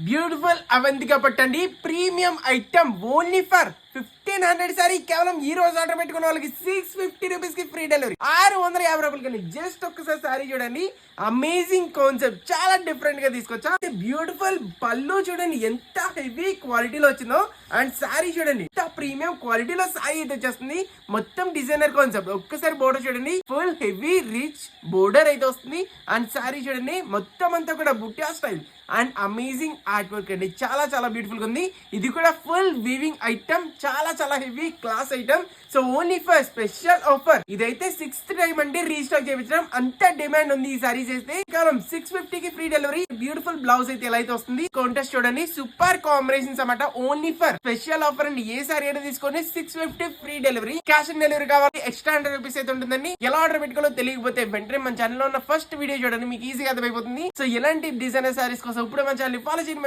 Beautiful Avantika పట్టండి premium item only for 1500 sorry కేవలం ఈ రోజు ఆర్డర్ పెట్టుకున్న వాళ్ళకి 650 రూపీస్ కి ఫ్రీ డెలివరీ 650 రూపాయలకి జస్ట్ ఒక్కసారి సారీ చూడండి. అమేజింగ్ కాన్సెప్ట్, చాలా డిఫరెంట్ గా తీసుకొచ్చా. బ్యూటిఫుల్ పళ్ళు చూడండి ఎంత హెవీ క్వాలిటీలో వచ్చిందో, అండ్ సారీ చూడండి ఎంత ప్రీమియం క్వాలిటీలో సారీ అయితే వచ్చేస్తుంది. మొత్తం డిజైనర్ కాన్సెప్ట్. ఒక్కసారి బోర్డర్ చూడండి, ఫుల్ హెవీ రిచ్ బోర్డర్ అయితే వస్తుంది. అండ్ సారీ చూడండి మొత్తం అంతా కూడా బుట్టా style and amazing art work అండి. చాలా చాలా బ్యూటిఫుల్ గా ఉంది. ఇది కూడా ఫుల్ వీవింగ్ ఐటమ్, చాలా చాలా heavy class item. So only for special offer. ఇదైతే 6th టైం అండి రీస్టాక్ చేయించడం. అంత డిమాండ్ ఉంది ఈ సారీస్ అయితే. కేవలం 650 కి ఫ్రీ డెలివరీ. బ్యూటిఫుల్ బ్లౌజ్ అయితే ఎలా అయితే వస్తుంది. కాంట్రాస్ట్ చూడండి, సూపర్ కాంబినేషన్స్ అన్నమాట. ఓన్లీ ఫర్ స్పెషల్ ఆఫర్ అండి. ఏ సారీ అయితే తీసుకోండి 650 free delivery. Cash on delivery కావాలి ఎక్స్ట్రా 100 రూపీస్ అయితే ఉంటుందండి. ఎలా ఆర్డర్ పెట్టుకోవాలో తెలియకపోతే వెంటనే మన ఛానల్ లో ఉన్న ఫస్ట్ వీడియో చూడండి, మీకు ఈజీగా అర్థమైపోతుంది. సో ఎలాంటి డిజైనర్ సారీస్ కోసం ఇప్పుడు మన ఛానల్ ఫాలో చేయండి.